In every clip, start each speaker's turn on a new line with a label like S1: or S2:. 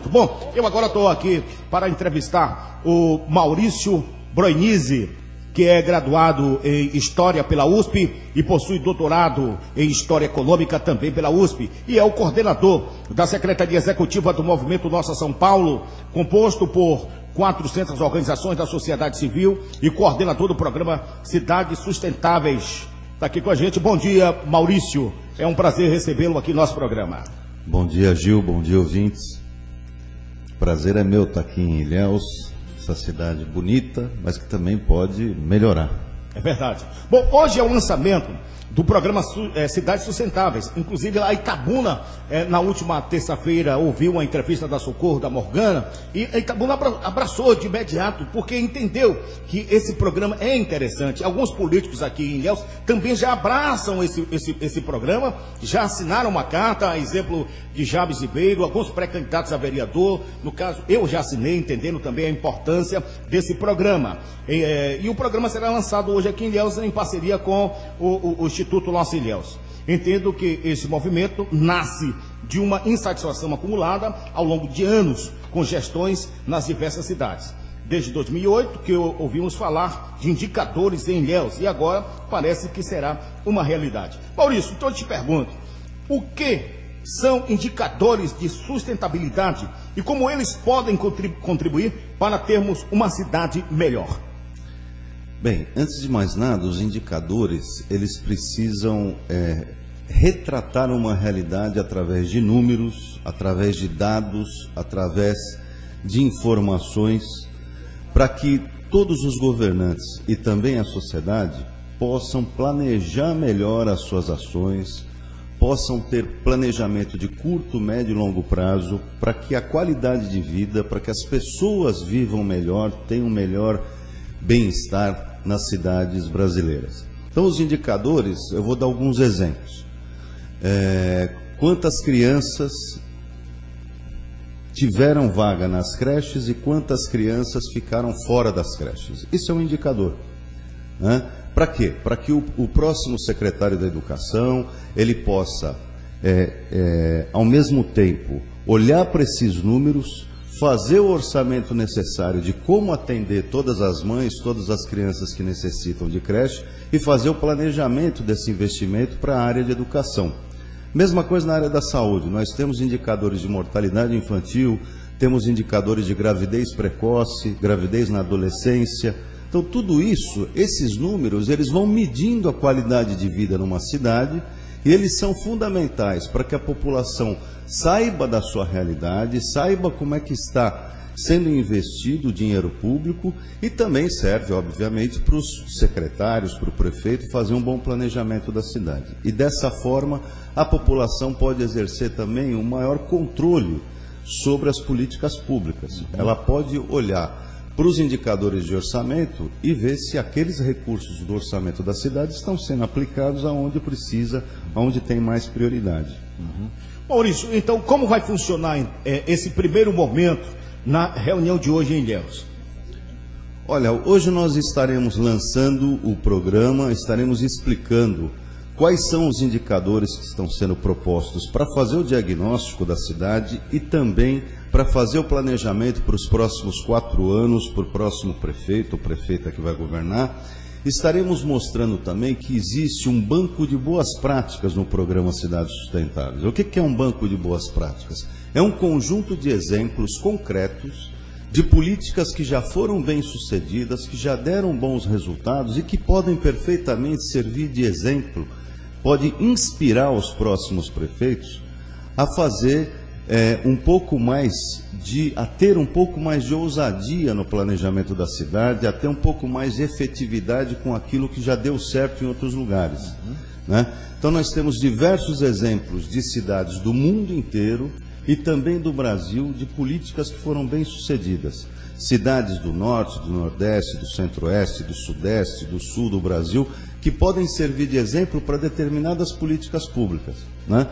S1: assunto. Bom, eu agora estou aqui para entrevistar o Maurício Broinizzi, que é graduado em História pela USP e possui doutorado em História Econômica também pela USP, e é o coordenador da Secretaria Executiva do Movimento Nossa São Paulo, composto por 400 organizações da sociedade civil e coordenador do programa Cidades Sustentáveis. Está aqui com a gente. Bom dia, Maurício. É um prazer recebê-lo aqui no nosso programa.
S2: Bom dia, Gil. Bom dia, ouvintes. Prazer é meu estar aqui em Ilhéus, essa cidade bonita, mas que também pode melhorar. É
S1: verdade. Bom, hoje é o lançamento do programa Cidades Sustentáveis. Inclusive, a Itabuna, na última terça-feira, ouviu uma entrevista da Socorro, da Morgana, e a Itabuna abraçou de imediato, porque entendeu que esse programa é interessante. Alguns políticos aqui em Ilhéus também já abraçam esse programa, já assinaram uma carta, a exemplo de Jabes Ribeiro, alguns pré-candidatos a vereador. No caso, eu já assinei, entendendo também a importância desse programa. E o programa será lançado hoje aqui em Ilhéus, em parceria com o Instituto Nossa Ilhéus. Entendo que esse movimento nasce de uma insatisfação acumulada ao longo de anos com gestões nas diversas cidades. Desde 2008 que ouvimos falar de indicadores em Ilhéus, e agora parece que será uma realidade. Maurício, então eu te pergunto, o que são indicadores de sustentabilidade e como eles podem contribuir para termos uma cidade melhor?
S2: Bem, antes de mais nada, os indicadores, eles precisam retratar uma realidade através de números, através de dados, através de informações, para que todos os governantes e também a sociedade possam planejar melhor as suas ações, possam ter planejamento de curto, médio e longo prazo, para que a qualidade de vida, para que as pessoas vivam melhor, tenham melhor bem-estar nas cidades brasileiras. Então, os indicadores, eu vou dar alguns exemplos. Quantas crianças tiveram vaga nas creches e quantas crianças ficaram fora das creches? Isso é um indicador, né? Para quê? Para que o próximo secretário da Educação, ele possa, ao mesmo tempo, olhar para esses números, fazer o orçamento necessário de como atender todas as mães, todas as crianças que necessitam de creche e fazer o planejamento desse investimento para a área de educação. Mesma coisa na área da saúde, nós temos indicadores de mortalidade infantil, temos indicadores de gravidez precoce, gravidez na adolescência. Então tudo isso, esses números, eles vão medindo a qualidade de vida numa cidade e eles são fundamentais para que a população saiba da sua realidade, saiba como é que está sendo investido o dinheiro público e também serve, obviamente, para os secretários, para o prefeito fazer um bom planejamento da cidade. E dessa forma, a população pode exercer também um maior controle sobre as políticas públicas. Ela pode olhar para os indicadores de orçamento e ver se aqueles recursos do orçamento da cidade estão sendo aplicados aonde precisa, aonde tem mais prioridade.
S1: Maurício, então como vai funcionar esse primeiro momento na reunião de hoje em Ilhéus?
S2: Olha, hoje nós estaremos lançando o programa, estaremos explicando quais são os indicadores que estão sendo propostos para fazer o diagnóstico da cidade e também para fazer o planejamento para os próximos 4 anos, para o próximo prefeito, ou prefeita que vai governar. Estaremos mostrando também que existe um banco de boas práticas no programa Cidades Sustentáveis. O que é um banco de boas práticas? É um conjunto de exemplos concretos de políticas que já foram bem-sucedidas, que já deram bons resultados e que podem perfeitamente servir de exemplo, pode inspirar os próximos prefeitos a fazer a ter um pouco mais de ousadia no planejamento da cidade, a ter um pouco mais de efetividade com aquilo que já deu certo em outros lugares, né? Então nós temos diversos exemplos de cidades do mundo inteiro e também do Brasil, de políticas que foram bem-sucedidas. Cidades do norte, do nordeste, do centro-oeste, do sudeste, do sul do Brasil, que podem servir de exemplo para determinadas políticas públicas, né?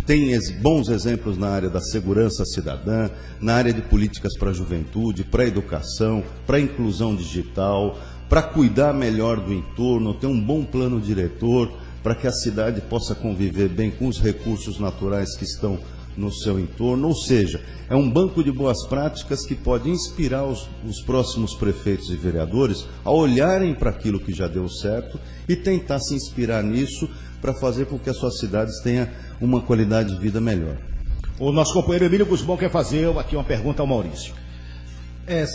S2: Tem bons exemplos na área da segurança cidadã, na área de políticas para a juventude, para a educação, para a inclusão digital, para cuidar melhor do entorno, ter um bom plano diretor, para que a cidade possa conviver bem com os recursos naturais que estão no seu entorno, ou seja, é um banco de boas práticas que pode inspirar os próximos prefeitos e vereadores a olharem para aquilo que já deu certo e tentar se inspirar nisso para fazer com que as suas cidades tenham uma qualidade de vida melhor.
S1: O nosso companheiro Emílio Guzmão quer fazer aqui uma pergunta ao Maurício.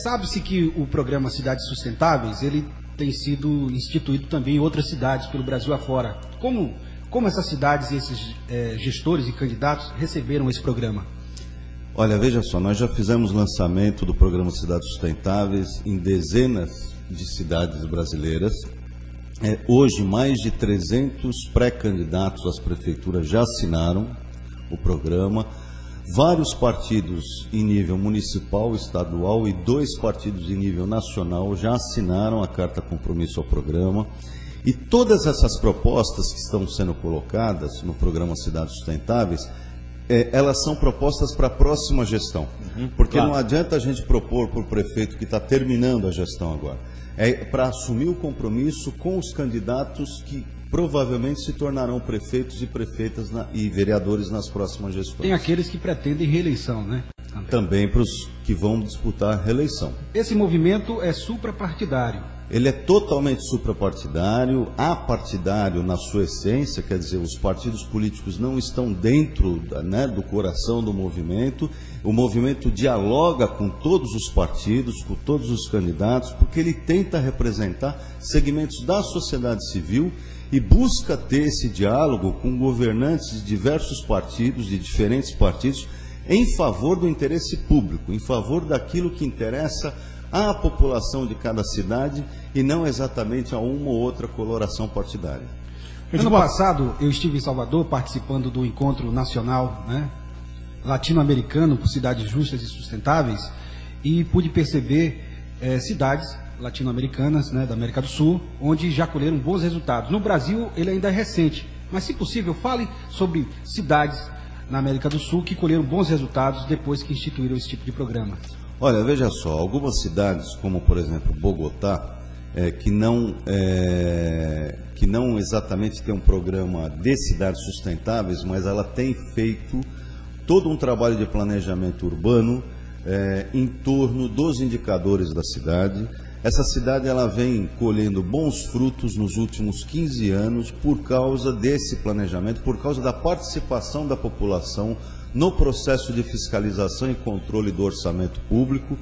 S3: Sabe-se que o programa Cidades Sustentáveis, ele tem sido instituído também em outras cidades pelo Brasil afora. Como essas cidades e esses gestores e candidatos receberam esse programa?
S2: Olha, veja só, nós já fizemos lançamento do programa Cidades Sustentáveis em dezenas de cidades brasileiras. Hoje, mais de 300 pré-candidatos às prefeituras já assinaram o programa. Vários partidos em nível municipal, estadual e 2 partidos em nível nacional já assinaram a carta compromisso ao programa. E todas essas propostas que estão sendo colocadas no programa Cidades Sustentáveis, elas são propostas para a próxima gestão. Porque claro, não adianta a gente propor para o prefeito que está terminando a gestão agora. É para assumir o compromisso com os candidatos que provavelmente se tornarão prefeitos e prefeitas e vereadores nas próximas gestões.
S3: Tem aqueles que pretendem reeleição, né?
S2: Também para os que vão disputar a reeleição.
S3: Esse movimento é suprapartidário.
S2: Ele é totalmente suprapartidário, apartidário na sua essência, quer dizer, os partidos políticos não estão dentro do coração do movimento. O movimento dialoga com todos os partidos, com todos os candidatos, porque ele tenta representar segmentos da sociedade civil e busca ter esse diálogo com governantes de diversos partidos, de diferentes partidos, em favor do interesse público, em favor daquilo que interessa à população de cada cidade e não exatamente a uma ou outra coloração partidária.
S3: Ano passado, eu estive em Salvador participando do encontro nacional, latino-americano por cidades justas e sustentáveis, e pude perceber cidades latino-americanas, da América do Sul, onde já colheram bons resultados. No Brasil, ele ainda é recente, mas, se possível, fale sobre cidades na América do Sul que colheram bons resultados depois que instituíram esse tipo de programa.
S2: Olha, veja só, algumas cidades, como por exemplo Bogotá, que não exatamente tem um programa de cidades sustentáveis, mas ela tem feito todo um trabalho de planejamento urbano em torno dos indicadores da cidade. Essa cidade ela vem colhendo bons frutos nos últimos 15 anos por causa desse planejamento, por causa da participação da população no processo de fiscalização e controle do orçamento público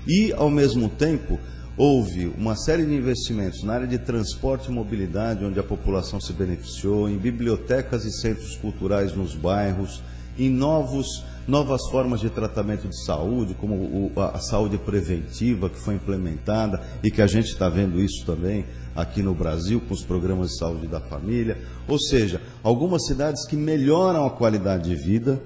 S2: e, ao mesmo tempo, houve uma série de investimentos na área de transporte e mobilidade, onde a população se beneficiou, em bibliotecas e centros culturais nos bairros, em novas formas de tratamento de saúde, como a saúde preventiva que foi implementada e que a gente está vendo isso também aqui no Brasil com os programas de saúde da família. Ou seja, algumas cidades que melhoram a qualidade de vida,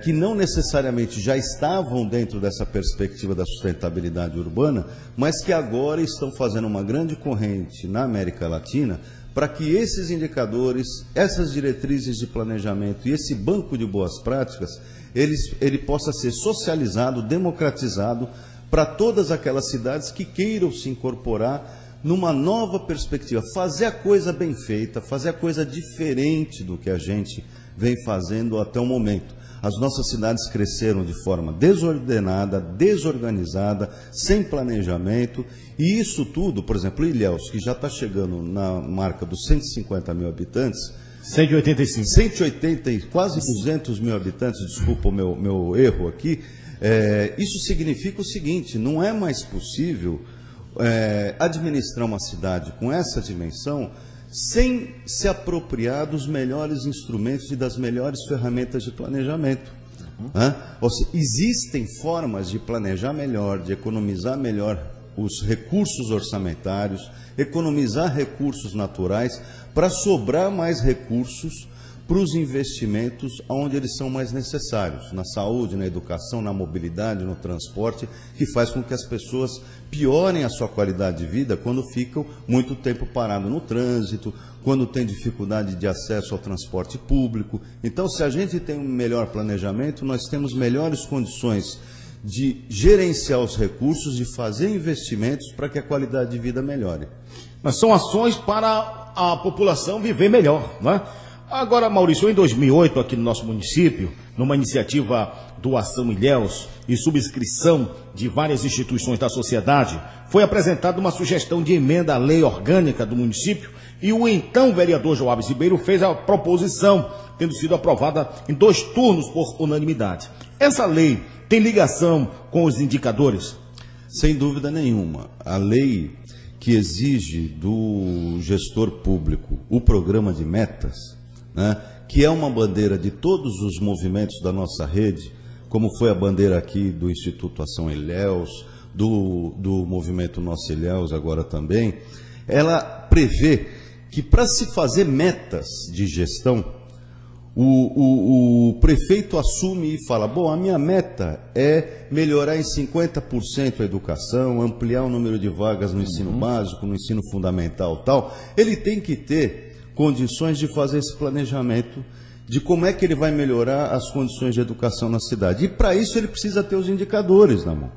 S2: que não necessariamente já estavam dentro dessa perspectiva da sustentabilidade urbana, mas que agora estão fazendo uma grande corrente na América Latina para que esses indicadores, essas diretrizes de planejamento e esse banco de boas práticas, ele possa ser socializado, democratizado para todas aquelas cidades que queiram se incorporar numa nova perspectiva, fazer a coisa bem feita, fazer a coisa diferente do que a gente vem fazendo até o momento. As nossas cidades cresceram de forma desordenada, desorganizada, sem planejamento, e isso tudo, por exemplo, Ilhéus, que já está chegando na marca dos 150 mil habitantes,
S1: 185.
S2: 180 e quase 200 mil habitantes, desculpa o meu erro aqui, isso significa o seguinte, não é mais possível administrar uma cidade com essa dimensão sem se apropriar dos melhores instrumentos e das melhores ferramentas de planejamento. Ou seja, existem formas de planejar melhor, de economizar melhor os recursos orçamentários, economizar recursos naturais, para sobrar mais recursos para os investimentos onde eles são mais necessários, na saúde, na educação, na mobilidade, no transporte, que faz com que as pessoas piorem a sua qualidade de vida quando ficam muito tempo parado no trânsito, quando tem dificuldade de acesso ao transporte público. Então, se a gente tem um melhor planejamento, nós temos melhores condições de gerenciar os recursos, de fazer investimentos para que a qualidade de vida melhore.
S1: Mas são ações para a população viver melhor, não é? Agora, Maurício, em 2008, aqui no nosso município, numa iniciativa Doação Ilhéus e subscrição de várias instituições da sociedade, foi apresentada uma sugestão de emenda à lei orgânica do município e o então vereador Joabes Ribeiro fez a proposição, tendo sido aprovada em 2 turnos por unanimidade. Essa lei tem ligação com os indicadores?
S2: Sem dúvida nenhuma. A lei que exige do gestor público o programa de metas, né, que é uma bandeira de todos os movimentos da nossa rede, como foi a bandeira aqui do Instituto Ação Ilhéus, do movimento Nossa Ilhéus agora também, ela prevê que para se fazer metas de gestão, o prefeito assume e fala, bom, a minha meta é melhorar em 50% a educação, ampliar o número de vagas no ensino básico, no ensino fundamental e tal. Ele tem que ter condições de fazer esse planejamento de como é que ele vai melhorar as condições de educação na cidade. E para isso ele precisa ter os indicadores na mão.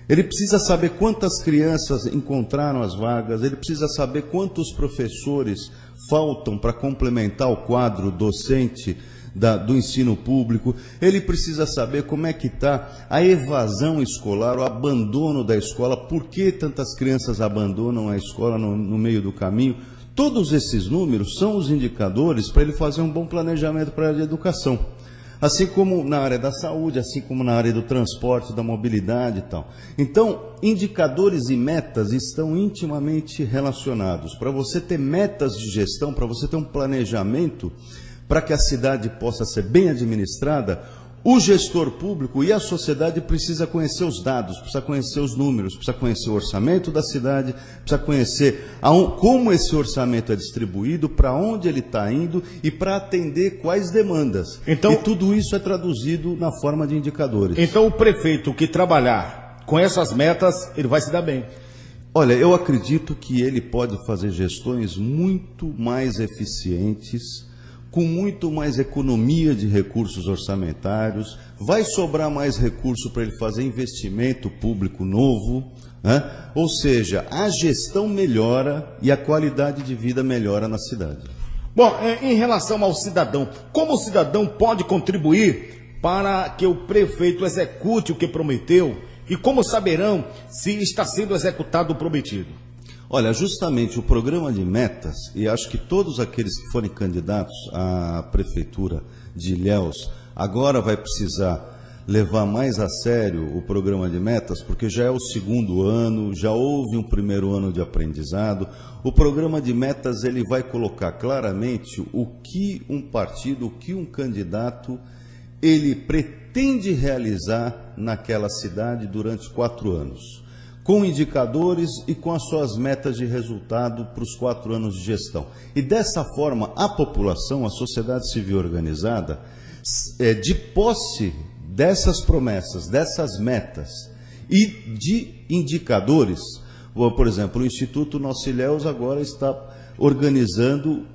S2: Ele precisa saber quantas crianças encontraram as vagas, ele precisa saber quantos professores faltam para complementar o quadro docente do ensino público, ele precisa saber como é que está a evasão escolar, o abandono da escola, por que tantas crianças abandonam a escola no meio do caminho. Todos esses números são os indicadores para ele fazer um bom planejamento para a área de educação. Assim como na área da saúde, assim como na área do transporte, da mobilidade e tal. Então, indicadores e metas estão intimamente relacionados. Para você ter metas de gestão, para você ter um planejamento, para que a cidade possa ser bem administrada, o gestor público e a sociedade precisa conhecer os dados, precisa conhecer os números, precisa conhecer o orçamento da cidade, precisa conhecer como esse orçamento é distribuído, para onde ele está indo e para atender quais demandas. Então, e tudo isso é traduzido na forma de indicadores.
S1: Então o prefeito que trabalhar com essas metas, ele vai se dar bem.
S2: Olha, eu acredito que ele pode fazer gestões muito mais eficientes, com muito mais economia de recursos orçamentários, vai sobrar mais recurso para ele fazer investimento público novo, né? Ou seja, a gestão melhora e a qualidade de vida melhora na cidade.
S1: Bom, em relação ao cidadão, como o cidadão pode contribuir para que o prefeito execute o que prometeu e como saberão se está sendo executado o prometido?
S2: Olha, justamente o programa de metas, e acho que todos aqueles que forem candidatos à prefeitura de Ilhéus, agora vai precisar levar mais a sério o programa de metas, porque já é o 2º ano, já houve um 1º ano de aprendizado. O programa de metas ele vai colocar claramente o que um partido, o que um candidato, ele pretende realizar naquela cidade durante 4 anos. Com indicadores e com as suas metas de resultado para os 4 anos de gestão. E dessa forma, a população, a sociedade civil organizada, de posse dessas promessas, dessas metas e de indicadores, por exemplo, o Instituto Nossa Ilhéus agora está organizando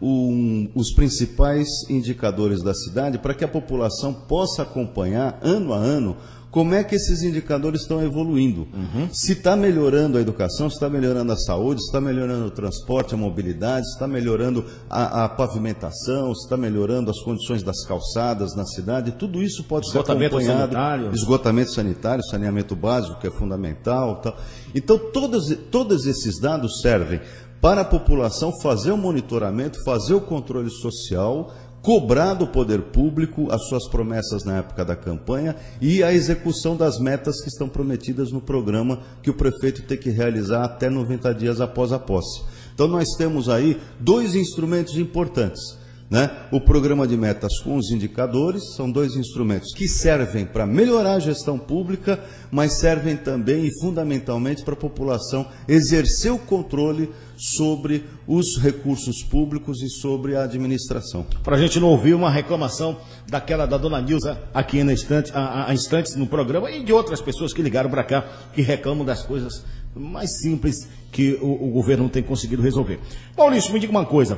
S2: os principais indicadores da cidade para que a população possa acompanhar, ano a ano, como é que esses indicadores estão evoluindo. Se está melhorando a educação, se está melhorando a saúde, se está melhorando o transporte, a mobilidade, se está melhorando a pavimentação, se está melhorando as condições das calçadas na cidade, tudo isso pode ser acompanhado. Esgotamento sanitário, saneamento básico, que é fundamental. Tal. Então, todos esses dados servem para a população fazer o monitoramento, fazer o controle social, cobrar do poder público as suas promessas na época da campanha e a execução das metas que estão prometidas no programa que o prefeito tem que realizar até 90 dias após a posse. Então nós temos aí 2 instrumentos importantes, né? O programa de metas com os indicadores, são 2 instrumentos que servem para melhorar a gestão pública, mas servem também e fundamentalmente para a população exercer o controle sobre os recursos públicos e sobre a administração.
S1: Para a gente não ouvir uma reclamação daquela da dona Nilza aqui há instantes no programa e de outras pessoas que ligaram para cá que reclamam das coisas mais simples que o governo não tem conseguido resolver. Maurício, me diga uma coisa.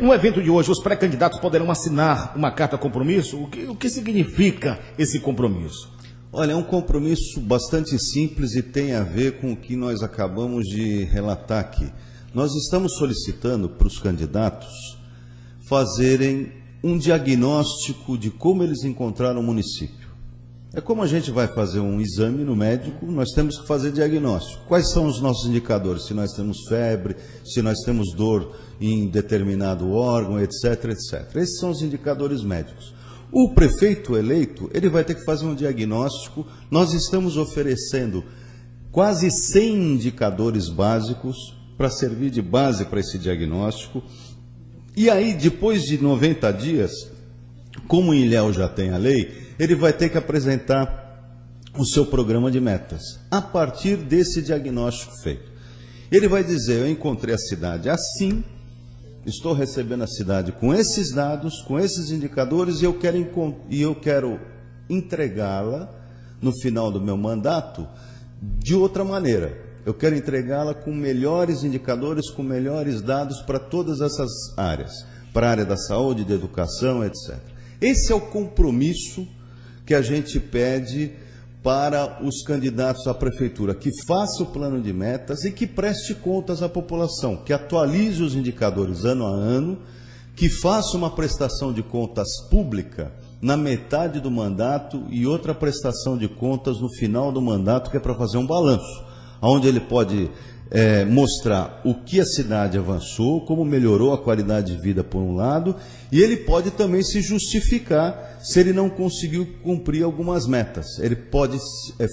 S1: No evento de hoje, os pré-candidatos poderão assinar uma carta compromisso? O que significa esse compromisso?
S2: Olha, é um compromisso bastante simples e tem a ver com o que nós acabamos de relatar aqui. Nós estamos solicitando para os candidatos fazerem um diagnóstico de como eles encontraram o município. É como a gente vai fazer um exame no médico, nós temos que fazer diagnóstico. Quais são os nossos indicadores? Se nós temos febre, se nós temos dor em determinado órgão, etc, etc. Esses são os indicadores médicos. O prefeito eleito, ele vai ter que fazer um diagnóstico. Nós estamos oferecendo quase 100 indicadores básicos para servir de base para esse diagnóstico. E aí, depois de 90 dias, como o Ilhéus já tem a lei, ele vai ter que apresentar o seu programa de metas, a partir desse diagnóstico feito. Ele vai dizer, eu encontrei a cidade assim, estou recebendo a cidade com esses dados, com esses indicadores, e eu quero entregá-la no final do meu mandato de outra maneira. Eu quero entregá-la com melhores indicadores, com melhores dados para todas essas áreas, para a área da saúde, da educação, etc. Esse é o compromisso que a gente pede para os candidatos à prefeitura, que faça o plano de metas e que preste contas à população, que atualize os indicadores ano a ano, que faça uma prestação de contas pública na metade do mandato e outra prestação de contas no final do mandato, que é para fazer um balanço, onde ele pode mostrar o que a cidade avançou, como melhorou a qualidade de vida por um lado, e ele pode também se justificar se ele não conseguiu cumprir algumas metas. Ele pode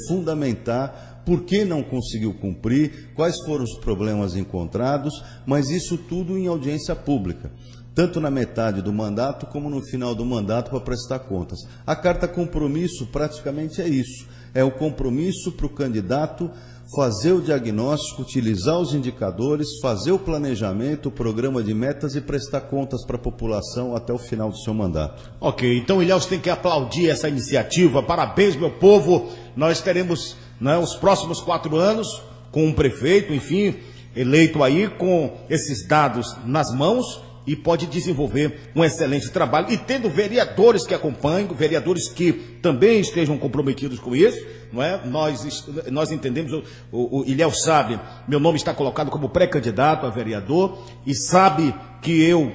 S2: fundamentar por que não conseguiu cumprir, quais foram os problemas encontrados, mas isso tudo em audiência pública, tanto na metade do mandato como no final do mandato, para prestar contas. A carta compromisso praticamente é isso, é o compromisso para o candidato fazer o diagnóstico, utilizar os indicadores, fazer o planejamento, o programa de metas e prestar contas para a população até o final do seu mandato.
S1: Ok, então o Ilhéus tem que aplaudir essa iniciativa. Parabéns, meu povo. Nós teremos, né, os próximos 4 anos com um prefeito, enfim, eleito aí com esses dados nas mãos, e pode desenvolver um excelente trabalho, e tendo vereadores que acompanhem, vereadores que também estejam comprometidos com isso, não é? Nós entendemos, o Ilhéus sabe, meu nome está colocado como pré-candidato a vereador, e sabe que eu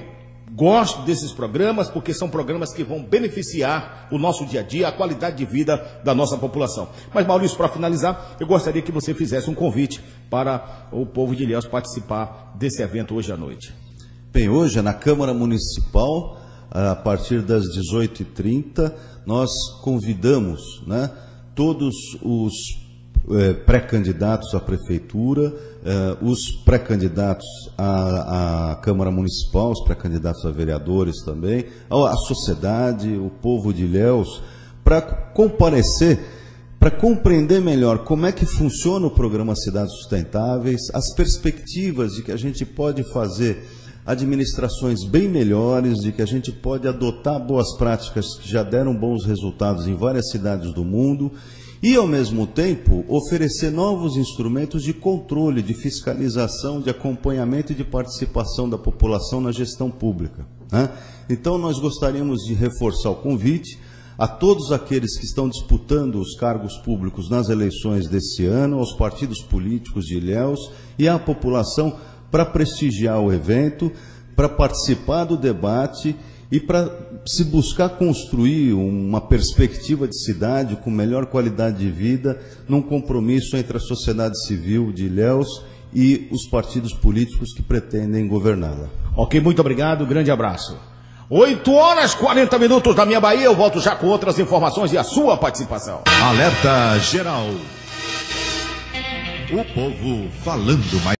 S1: gosto desses programas, porque são programas que vão beneficiar o nosso dia a dia, a qualidade de vida da nossa população. Mas, Maurício, para finalizar, eu gostaria que você fizesse um convite para o povo de Ilhéus participar desse evento hoje à noite.
S2: Bem, hoje na Câmara Municipal, a partir das 18h30, nós convidamos, né, todos os pré-candidatos à Prefeitura, os pré-candidatos à Câmara Municipal, os pré-candidatos a vereadores também, a sociedade, o povo de Ilhéus, para comparecer, para compreender melhor como é que funciona o programa Cidades Sustentáveis, as perspectivas de que a gente pode fazer administrações bem melhores, de que a gente pode adotar boas práticas que já deram bons resultados em várias cidades do mundo e, ao mesmo tempo, oferecer novos instrumentos de controle, de fiscalização, de acompanhamento e de participação da população na gestão pública, né? Então, nós gostaríamos de reforçar o convite a todos aqueles que estão disputando os cargos públicos nas eleições desse ano, aos partidos políticos de Ilhéus e à população, para prestigiar o evento, para participar do debate e para se buscar construir uma perspectiva de cidade com melhor qualidade de vida, num compromisso entre a sociedade civil de Ilhéus e os partidos políticos que pretendem governá-la.
S1: Ok, muito obrigado, grande abraço. 8h40 da minha Bahia, eu volto já com outras informações e a sua participação.
S4: Alerta geral. O povo falando mais.